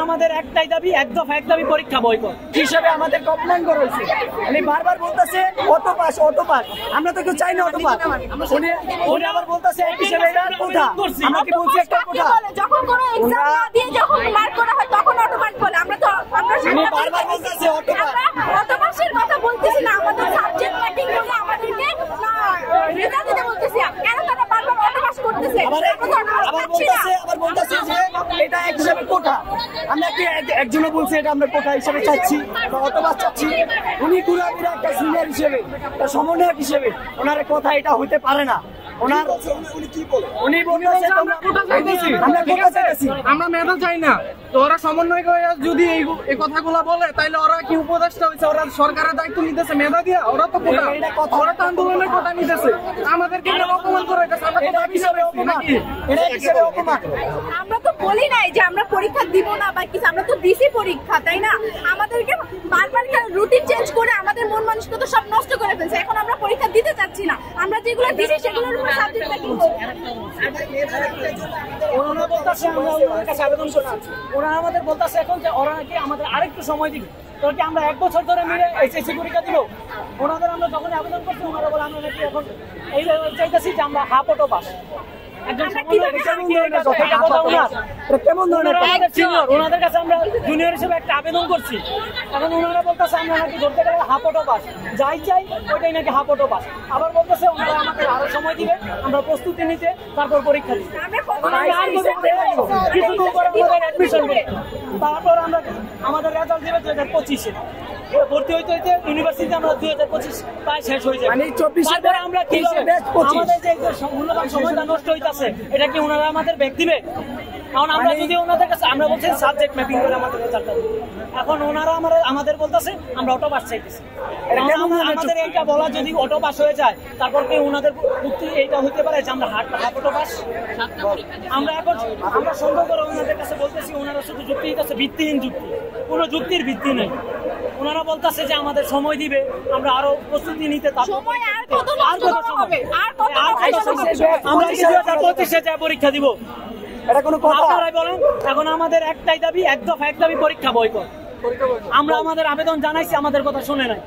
আমাদের একটাই দাবি, এক দাবি পরীক্ষা বয়কট হিসেবে আমাদের কমপ্লেন করেছে। উনি বারবার বলতেছে অটো পাস। আমরা তো কেউ চাই না অটো পাস। উনি আবার বলতেছে এক হিসেবে এটা কোঠা। আমরা কি বলছি একটা কোঠা? যখন কোনো এক্সাম না দিয়ে যখন মার্ক করা হয় তখন অটো পাস বলে। আমরা বারবার বলতেছি অটো পাসের কথা বলতেছি না, আমাদের সাবজেক্ট ম্যাটিং বলে আমাদেরকে রেজাল্ট দিতে বলতেছি। কেন তারা বারবার অটো পাস করতেছে? আবার বলতেছে যে এটা এক হিসেবে কোঠা। আমরা কি একজনে বলছি এটা আমরা কোঠা হিসেবে চাচ্ছি বা অটো পাস চাচ্ছি? উনি ঘুরাঘুরা একটা সিনিয়র হিসেবে, একটা সমন্বয়ক হিসেবে ওনার কথা এটা হইতে পারে না। আমরা মেধা চাই না, তো ওরা সমন্বয় করে যদি এই কথাগুলো বলে তাহলে ওরা কি উপদেষ্টা হয়েছে? ওরা সরকারের দায়িত্ব নিতেছে মেধা দিয়া? ওরা তো ওরা তো আন্দোলনের কথা নিতেছে, আমাদেরকে অপমান করে। আমরা তো বলি নাই যে আমরা পরীক্ষা দিব না বা কিছু, আমরা তো দিছি পরীক্ষা, তাই না? আমাদেরকে বারবার রুটিন চেঞ্জ করে আমাদের মন মানসিকতা সব নষ্ট করে ফেলছে। এখন আমরা পরীক্ষা দিতে চাচ্ছি না, আমরা যেগুলো দিছি সেগুলোর উপর সাবজেক্ট ম্যাটিং ওনারা আমাদের বলতেছে এখন যে ওরা নাকি আমাদের আরেকটু সময় দিবে। তো কি আমরা 1 বছর ধরে মিলে এসএসসি পরীক্ষা দিব? ওনাদের আমরা যখন আবেদন করছি ওনারা বলে আমরা নাকি এখন এই চাইতেছি যে আমরা হাফ অটো পাস। ওনাদের কাছে আমরা জুনিয়র হিসেবে একটা আবেদন করছি, এখন ওনারা বলতেছে আমরা নাকি ধরতে গেলে হাফ অটো পাস, যাই চাই ওইটাই নাকি হাফ অটো পাস। আবার বলতেছে ওনারা আমাদের আরো সময় দিবে, আমরা প্রস্তুতি নিতে তারপর পরীক্ষা দিই। কিছুদিন পর আমাদের অ্যাডমিশন হবে, তারপর আমরা আমাদের রেজাল্ট দিবে 2025-এ। ভর্তি হইতে হইতে ইউনিভার্সিটি আমরা 2025 প্রায় শেষ হয়ে যায়। তারপরে আমরা কি আমাদের যে মূল্যবান সময়টা নষ্ট হইতেছে এটা কি ওনারা আমাদের ব্যাগ দিবে? কারণ আমরা যদি ওনাদের কাছে আমরা বলছি সাবজেক্ট ম্যাপিং করে আমাদের রেজাল্টটা দিই, এখন ওনারা আমাদের বলতেছে আমরা অটো পাস চাইতেছি। আমাদের এইটা বলা যদি অটো পাস হয়ে যায় তারপর কি ওনাদের যুক্তি এইটা হইতে পারে যে আমরা হাফ অটো পাস? আমরা এখন আমরা সন্দেহ করে ওনাদের কাছে বলতেছি, ওনারা শুধু যুক্তি দিতেছে, ভিত্তিহীন যুক্তি, কোনো যুক্তির ভিত্তি নেই। ওনারা বলতেছে যে আমাদের সময় দিবে, আমরা আরো প্রস্তুতি নিতে আমরা 2025-এ যা পরীক্ষা দিব। এটা কোনো কথা বলেন? এখন আমাদের একটাই দাবি, এক দাবি পরীক্ষা বয়কট। আমরা আমাদের আবেদন জানাইছি, আমাদের কথা শুনে নাই।